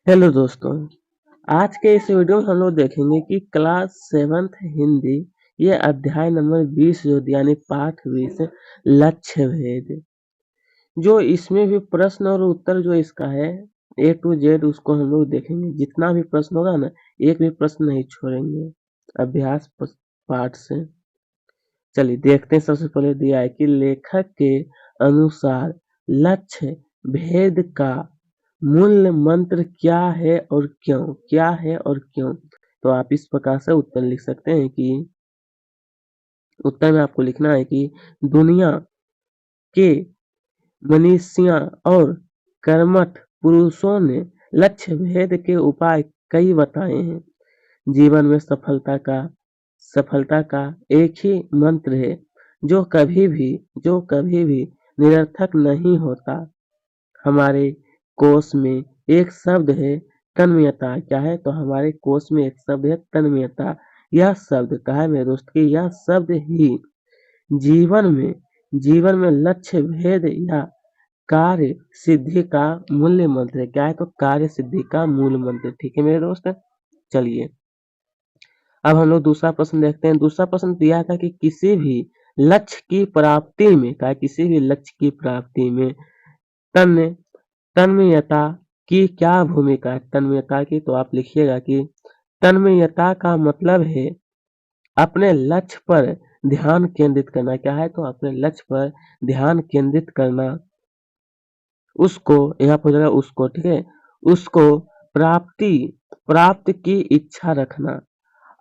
Hello दोस्तों, आज के इस वीडियो में हम लोग देखेंगे कि क्लास 7th हिंदी ये अध्याय नंबर 20 जो यानी पाठ 20 लक्ष्य भेद। जो इसमें भी प्रश्न और उत्तर जो इसका है A to Z उसको हम लोग देखेंगे। जितना भी प्रश्न होगा ना, एक भी प्रश्न नहीं छोड़ेंगे अभ्यास पाठ से। चलिए देखते हैं। सबसे पहले दिया है कि लेखक के अनुसार लक्ष्य भेद का मूल मंत्र क्या है और क्यों? क्या है और क्यों? तो आप इस प्रकार से उत्तर लिख सकते हैं कि उत्तर में आपको लिखना है कि दुनिया के मनीषियां और कर्मठ पुरुषों ने लक्ष्य भेद के उपाय कई बताए हैं। जीवन में सफलता का एक ही मंत्र है जो कभी भी निरर्थक नहीं होता। हमारे कोश में एक शब्द है तन्मयता। क्या है? तो हमारे कोश में एक शब्द है तन्मयता। यह शब्द कहा है मेरे दोस्त कि यह शब्द ही जीवन में लक्ष्य भेद या कार्य सिद्धि का मूल्य मंत्र है। क्या है? तो कार्य सिद्धि का मूल मंत्र। ठीक है मेरे दोस्त, चलिए अब हम लोग दूसरा प्रश्न देखते हैं। दूसरा प्रश्न दिया था कि किसी भी लक्ष्य की प्राप्ति में तन्य तन्मयता की क्या भूमिका है? तन्मयता की तो आप लिखिएगा कि तन्मयता का मतलब है अपने लक्ष्य पर ध्यान केंद्रित करना। क्या है? तो अपने लक्ष्य पर ध्यान केंद्रित करना। उसको यहाँ पर जगह उसको, ठीक है, उसको प्राप्त की इच्छा रखना।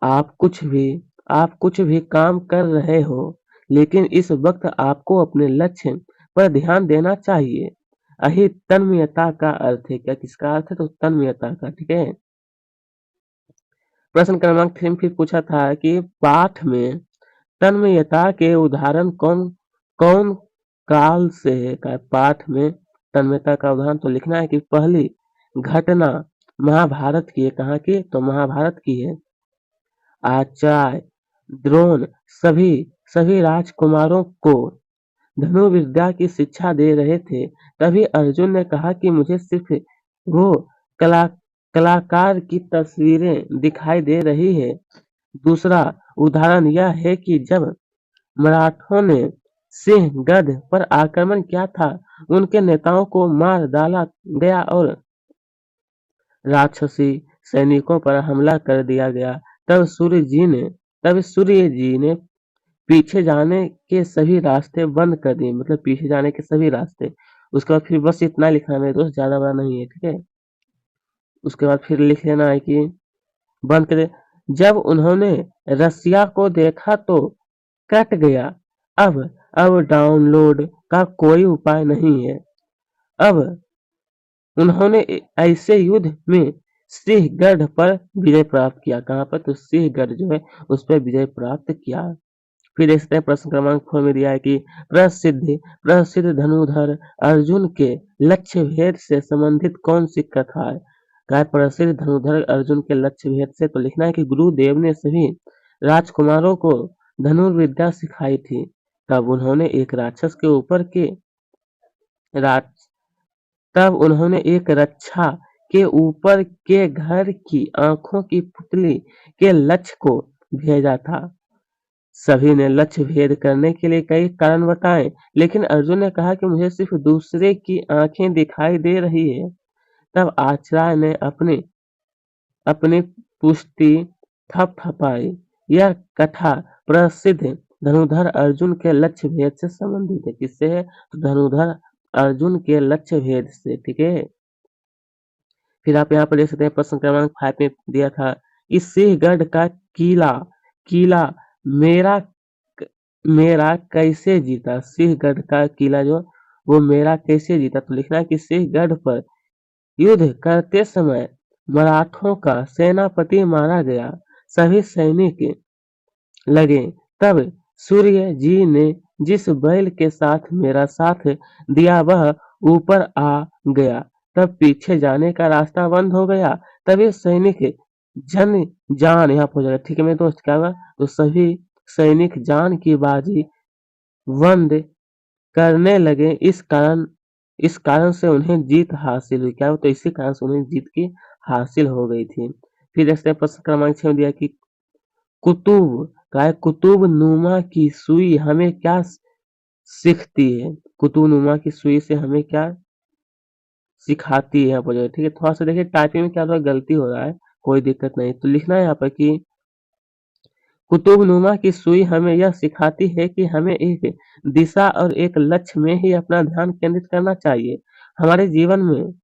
आप कुछ भी आप कुछ भी काम कर रहे हो, लेकिन इस वक्त आपको अपने लक्ष्य पर ध्यान देना चाहिए। यही तन्मयता का अर्थ है। क्या? किसका अर्थ है? तो तन्मयता का। ठीक है। प्रश्न क्रमांक 3 फिर पूछा था कि पाठ में तन्मयता के उदाहरण कौन कौन काल से है? का पाठ में तन्मयता का उदाहरण तो लिखना है कि पहली घटना महाभारत की है। कहाँ की? तो महाभारत की है। आचार्य द्रोण सभी सभी राजकुमारों को धनुर्विद्या की शिक्षा दे रहे थे। तभी अर्जुन ने कहा कि मुझे सिर्फ वो कला कलाकार की तस्वीरें दिखाई दे रही है। दूसरा उदाहरण यह है कि जब मराठों ने सिंहगढ़ पर आक्रमण किया था, उनके नेताओं को मार डाला गया और राक्षसी सैनिकों पर हमला कर दिया गया। तब सूर्य जी ने पीछे जाने के सभी रास्ते बंद कर दिए। मतलब पीछे जाने के सभी रास्ते। उसके बाद फिर बस इतना लिखना है मेरे दोस्त, ज्यादा बड़ा नहीं है। ठीक है। उसके बाद फिर लिख लेना है कि बंद करे। जब उन्होंने रसिया को देखा तो कट गया। अब अब डाउनलोड का कोई उपाय नहीं है। अब उन्होंने ऐसे युद्ध में सिंहगढ़ पर विजय प्राप्त किया। कहाँ पर? तो सिंहगढ़ जो है उस पर विजय प्राप्त किया। फिर देखते हैं प्रश्न क्रमांक 4 में दिया है कि प्रसिद्ध धनुर्धर अर्जुन के लक्ष्य भेद से संबंधित कौन सी कथा है? क्या प्रसिद्ध धनुर्धर अर्जुन के लक्ष्य भेद से? तो लिखना है कि गुरुदेव ने सभी राजकुमारों को धनुर्विद्या सिखाई थी। तब उन्होंने एक राक्षस के ऊपर के राज तब उन्होंने एक रक्षा के ऊपर के घर की आंखों की पुतली के लक्ष्य को भेजा था। सभी ने लक्ष्य भेद करने के लिए कई कारण बताए, लेकिन अर्जुन ने कहा कि मुझे सिर्फ दूसरे की आंखें दिखाई दे रही है। तब आचार्य ने अपनी पुष्टि थपथपाई। यह कथा प्रसिद्ध धनुर्धर अर्जुन के लक्ष्य भेद से संबंधित है। किससे है? तो धनुर्धर अर्जुन के लक्ष्य भेद से। ठीक है। फिर आप यहाँ पर देख सकते हैं प्रश्न क्रमांक 5 में दिया था कि सिंहगढ़ का किला किला मेरा मेरा कैसे जीता? सिंहगढ़ का किला जो वो मेरा कैसे जीता? तो लिखना है कि सिंहगढ़ पर युद्ध करते समय मराठों का सेनापति मारा गया। सभी सैनिक लगे। तब सूर्य जी ने जिस बैल के साथ मेरा साथ दिया वह ऊपर आ गया। तब पीछे जाने का रास्ता बंद हो गया। तभी सैनिक जन जान यहाँ पर हो जाएगा। ठीक है मेरे दोस्त, क्या हुआ? तो सभी सैनिक जान की बाजी बंद करने लगे। इस कारण से उन्हें जीत हासिल हुई। क्या हुआ? तो इसी कारण से उन्हें जीत की हासिल हो गई थी। फिर देखते हैं प्रश्न क्रमांक 6 में दिया कि कुतुब का है, कुतुब नुमा की सुई हमें क्या सीखती है? कुतुब नुमा की सुई से हमें क्या सिखाती है यहाँ पर जो है, ठीक है। थोड़ा सा देखिए टाइपिंग में क्या थोड़ा गलती हो रहा है, कोई दिक्कत नहीं। तो लिखना है यहाँ पर कि कुतुबनुमा की सुई हमें यह सिखाती है कि हमें एक दिशा और एक लक्ष्य में ही अपना ध्यान केंद्रित करना चाहिए। हमारे जीवन में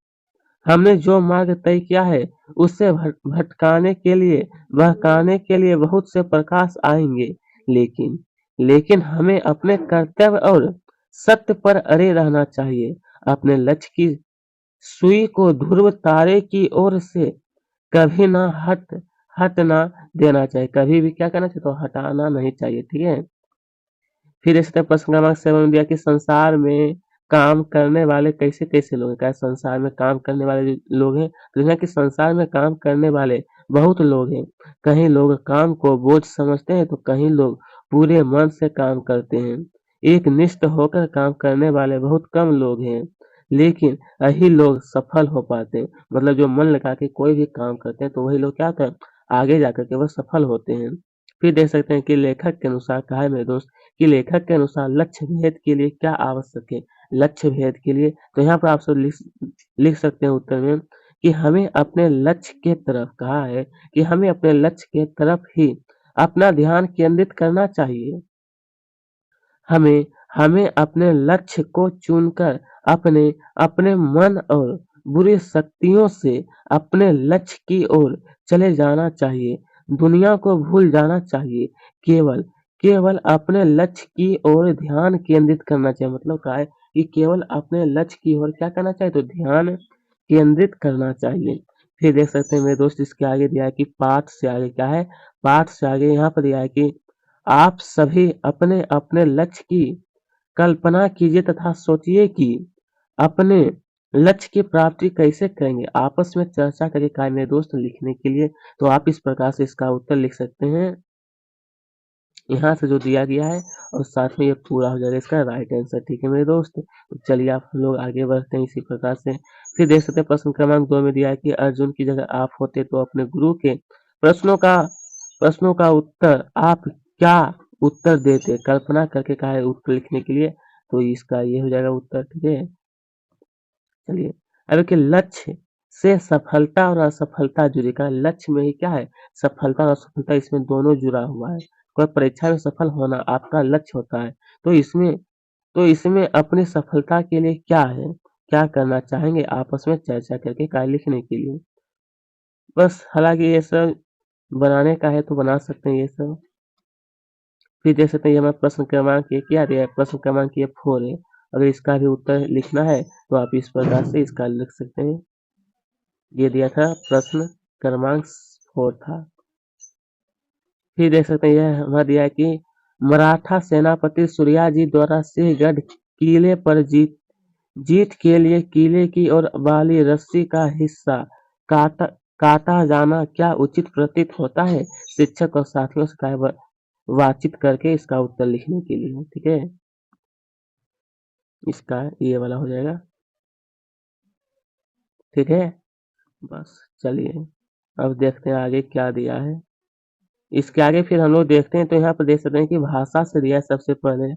हमने जो मार्ग तय किया है उससे भटकाने के लिए बहकाने के लिए बहुत से प्रकाश आएंगे, लेकिन लेकिन हमें अपने कर्तव्य और सत्य पर अड़े रहना चाहिए। अपने लक्ष्य की सुई को ध्रुव तारे की ओर से कभी ना हट ना देना चाहिए, कभी भी क्या करना चाहिए तो हटाना नहीं चाहिए, ठीक है। फिर इस तरह प्रश्न क्रमांक 7 में दिया कि संसार में काम करने वाले कैसे कैसे लोग हैं। क्या संसार में काम करने वाले जो लोग हैं, तो यहाँ कि संसार में काम करने वाले बहुत लोग हैं। कहीं लोग काम को बोझ समझते हैं तो कहीं लोग पूरे मन से काम करते हैं। एक निष्ठ होकर काम करने वाले बहुत कम लोग हैं, लेकिन यही लोग सफल हो पाते हैं। मतलब जो मन लगा के कोई भी काम करते हैं तो वही लोग क्या कर आगे जाकर के वो सफल होते हैं। फिर देख सकते हैं कि लेखक के अनुसार कहा है मेरे दोस्त कि लेखक के अनुसार लक्ष्य भेद के लिए क्या आवश्यक है। लक्ष्य भेद के लिए तो यहाँ पर आप सब लिख सकते हैं उत्तर में कि हमें अपने लक्ष्य के तरफ कहा है कि हमें अपने लक्ष्य के तरफ ही अपना ध्यान केंद्रित करना चाहिए। हमें हमें अपने लक्ष्य को चुनकर अपने अपने मन और बुरी शक्तियों से अपने लक्ष्य की ओर चले जाना चाहिए। दुनिया को भूल जाना चाहिए। केवल केवल अपने लक्ष्य की ओर ध्यान केंद्रित करना चाहिए। मतलब क्या है कि केवल अपने लक्ष्य की ओर क्या करना चाहिए तो ध्यान केंद्रित करना चाहिए। फिर देख सकते हैं मेरे दोस्त इसके आगे दिया है कि पाठ से आगे क्या है, पाठ से आगे यहाँ पर दिया है कि आप सभी अपने अपने लक्ष्य की कल्पना कीजिए तथा सोचिए कि अपने लक्ष्य की प्राप्ति कैसे करेंगे। आपस में चर्चा करके कहा मेरे दोस्त लिखने के लिए, तो आप इस प्रकार से इसका उत्तर लिख सकते हैं यहाँ से जो दिया गया है, और साथ में ये पूरा हो जाएगा इसका राइट आंसर, ठीक है मेरे दोस्त। तो चलिए आप हम लोग आगे बढ़ते हैं इसी प्रकार से। फिर देख सकते हैं प्रश्न क्रमांक 2 में दिया है कि अर्जुन की जगह आप होते तो अपने गुरु के प्रश्नों का प्रश्नों का उत्तर आप क्या उत्तर देते? कल्पना करके कहा है उत्तर लिखने के लिए, तो इसका ये हो जाएगा उत्तर, ठीक है। चलिए अब देखिए लक्ष्य से सफलता और असफलता जुड़ी का लक्ष्य में ही क्या है, सफलता और असफलता इसमें दोनों जुड़ा हुआ है। कोई परीक्षा में सफल होना आपका लक्ष्य होता है, तो इसमें अपनी सफलता के लिए क्या है, क्या करना चाहेंगे आपस में चर्चा करके कार्य लिखने के लिए। बस हालांकि ये सब बनाने का है तो बना सकते हैं ये सब। फिर देख सकते हैं ये हमारा प्रश्न क्रमांक ये क्या दिया है, प्रश्न क्रमांक ये 4 है। अगर इसका भी उत्तर लिखना है तो आप इस प्रकार से इसका लिख सकते हैं। ये दिया था प्रश्न क्रमांक 4 था। फिर देख सकते हैं यह हमारा दिया है कि मराठा सेनापति सूर्याजी द्वारा सिंहगढ़ किले पर जीत जीत के लिए किले की ओर वाली रस्सी का हिस्सा काटा काटा जाना क्या उचित प्रतीत होता है? शिक्षक और साथियों से बातचीत करके इसका उत्तर लिखने के लिए, ठीक है। इसका ये वाला हो जाएगा, ठीक है। बस चलिए अब देखते हैं आगे क्या दिया है। इसके आगे फिर हम लोग देखते हैं तो यहाँ पर देख सकते हैं कि भाषा से दिया है सबसे पहले,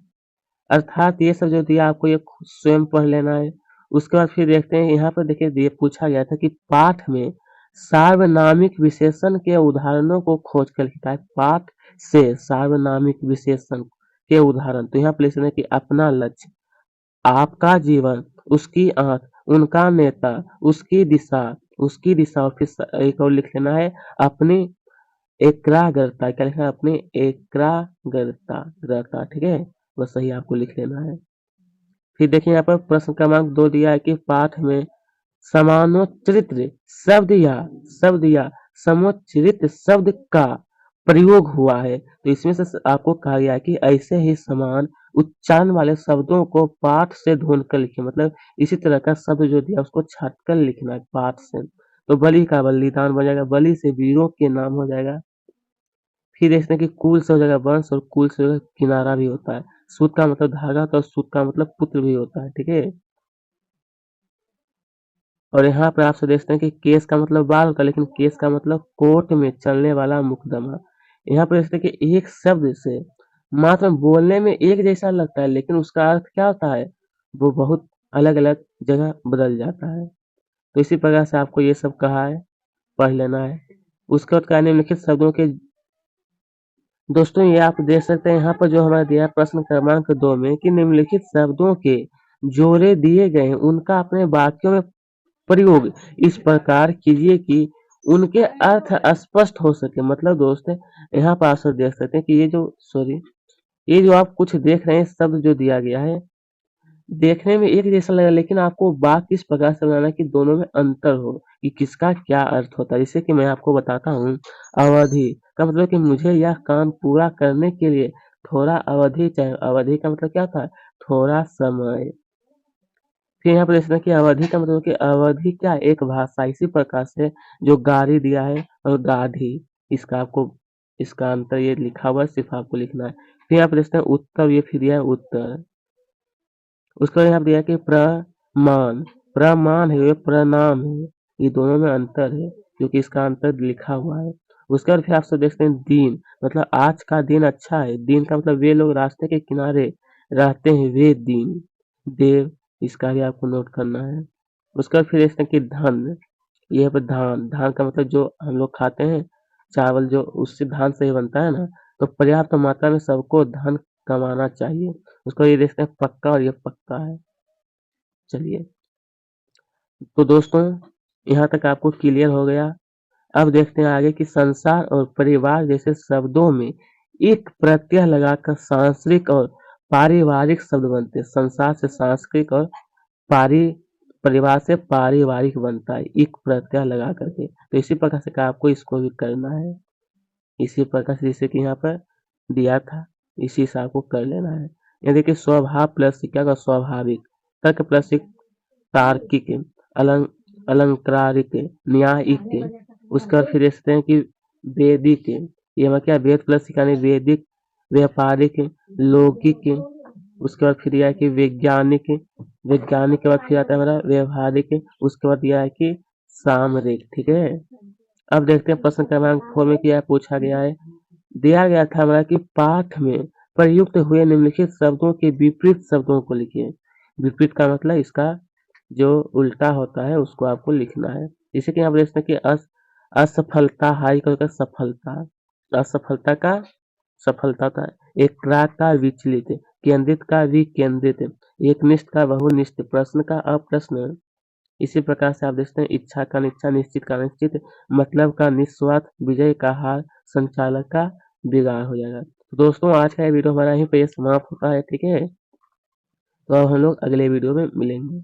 अर्थात ये सब जो दिया आपको ये खुद स्वयं पढ़ लेना है। उसके बाद फिर देखते हैं यहाँ पर देखिए ये पूछा गया था कि पाठ में सार्वनामिक विशेषण के उदाहरणों को खोज कर लिखा है। पाठ से सार्वनामिक विशेषण के उदाहरण, तो यहाँ पर लिख सकते हैं कि अपना लक्ष्य, आपका जीवन, उसकी आंख, उनका नेता, उसकी दिशा और फिर एक और लिख लेना है अपनी एकाग्रता। क्या लिखना है? अपनी एकाग्रता, ठीक है। बस सही आपको लिख लेना है। फिर देखिए यहाँ पर प्रश्न क्रमांक 2 दिया है कि पाठ में समानोच्चरित शब्द या समोच्चरित शब्द का प्रयोग हुआ है। तो इसमें से आपको कहा गया है कि ऐसे ही समान उच्चारण वाले शब्दों को पाठ से ढूंढ कर लिखे। मतलब इसी तरह का शब्द जो दिया उसको छाट कर लिखना है पाठ से। तो बलि का बलिदान बन जाएगा, बलि से वीरों के नाम हो जाएगा। फिर देखते हैं कि कुल से हो जाएगा वंश, और कुल से हो जाएगा किनारा भी होता है। सूत का मतलब धागा होता है और सूत का मतलब पुत्र भी होता है, ठीक है। और यहाँ पर आपसे देखते हैं कि केस का मतलब बाल होता है, लेकिन केस का मतलब कोर्ट में चलने वाला मुकदमा। यहाँ पर देखते हैं कि एक शब्द से मात्र बोलने में एक जैसा लगता है, लेकिन उसका अर्थ क्या होता है, वो बहुत अलग अलग जगह बदल जाता है। तो इसी प्रकार से आपको ये सब कहा है, पढ़ लेना है। उसके बाद का निम्नलिखित शब्दों के, दोस्तों ये आप देख सकते हैं यहाँ पर जो हमारा दिया है प्रश्न क्रमांक 2 में कि निम्नलिखित शब्दों के जोड़े दिए गए हैं, उनका अपने वाक्यों में प्रयोग इस प्रकार कीजिए कि उनके अर्थ स्पष्ट हो सके। मतलब दोस्त यहाँ पर आप सब देख सकते हैं कि ये जो आप कुछ देख रहे हैं शब्द जो दिया गया है, देखने में एक जैसा लगा, लेकिन आपको वाक्य इस प्रकार से बनाना है कि दोनों में अंतर हो, कि किसका क्या अर्थ होता है। जैसे कि मैं आपको बताता हूँ, अवधि का मतलब कि मुझे यह काम पूरा करने के लिए थोड़ा अवधि चाहिए। अवधि का मतलब क्या था, थोड़ा समय। फिर यहाँ पर देखना कि अवधि का मतलब कि अवधि क्या है? एक भाषा। इसी प्रकार से जो गाड़ी दिया है और गाधी, इसका आपको, इसका अंतर ये लिखा हुआ है, सिर्फ आपको लिखना है। फिर यहाँ पर देखते हैं उत्तर, ये फिर दिया है उत्तर। उसके बाद यहाँ पे दिया है कि प्रमाण, प्रमाण है, ये प्रणाम है। ये दोनों में अंतर है, क्योंकि इसका अंतर लिखा हुआ है। उसके बाद फिर आप सब देखते हैं दिन, मतलब आज का दिन अच्छा है। दिन का मतलब वे लोग रास्ते के किनारे रहते हैं, वे दिन। देव, इसका भी आपको नोट करना है। उसके बाद फिर देखते हैं कि धन, ये है पर धान। धान का मतलब जो हम लोग खाते हैं चावल, जो उससे धान से ही बनता है ना, तो पर्याप्त मात्रा में सबको धन कमाना चाहिए। उसको ये देखते हैं पक्का, और ये पक्का है। चलिए, तो दोस्तों यहाँ तक आपको क्लियर हो गया। अब देखते हैं आगे कि संसार और परिवार जैसे शब्दों में एक प्रत्यय लगाकर सांस्कृतिक और पारिवारिक शब्द बनते हैं। संसार से सांस्कृतिक और पारि परिवार से पारिवारिक बनता है, एक प्रत्यय लगा करके। तो इसी प्रकार से आपको इसको भी करना है, इसी प्रकार से जैसे कि यहाँ पर दिया था, इसी से आपको कर लेना है। यहाँ देखिए स्वभाव प्लस क्या होगा, स्वाभाविक। तर्क प्लस तार्किक, अलं अलंकारिक, न्यायिक। उसके बाद फिर देखते हैं कि वेदिक, ये मतलब क्या, वेद प्लस यानी वेदिक, व्यापारिक, लौकिक। उसके बाद फिर यह है कि वैज्ञानिक, वैज्ञानिक के बाद फिर आता है हमारा व्यवहारिक। उसके बाद यह है कि सामरिक। ठीक है, अब देखते हैं प्रश्न क्रमांक 4 में क्या पूछा गया है। दिया गया था हमारा कि पाठ में प्रयुक्त हुए निम्नलिखित शब्दों के विपरीत शब्दों को लिखिए। विपरीत का मतलब इसका जो उल्टा होता है उसको आपको लिखना है। जैसे कि यहाँ पर देखते हैं कि असफलता, हाई का सफलता, असफलता का सफलता था। एकराग का विचलित, केंद्रित का विकेंद्रित, एकनिष्ठ का बहुनिष्ठ, प्रश्न का अप्रश्न। इसी प्रकार से आप देखते हैं इच्छा का निच्छा, निश्चित का निश्चित, मतलब का निस्वार्थ, विजय का हार, संचालक का बिगाड़ हो जाएगा। तो दोस्तों आज का ये वीडियो हमारा यहीं पे समाप्त होता है। ठीक है, तो अब हम लोग अगले वीडियो में मिलेंगे।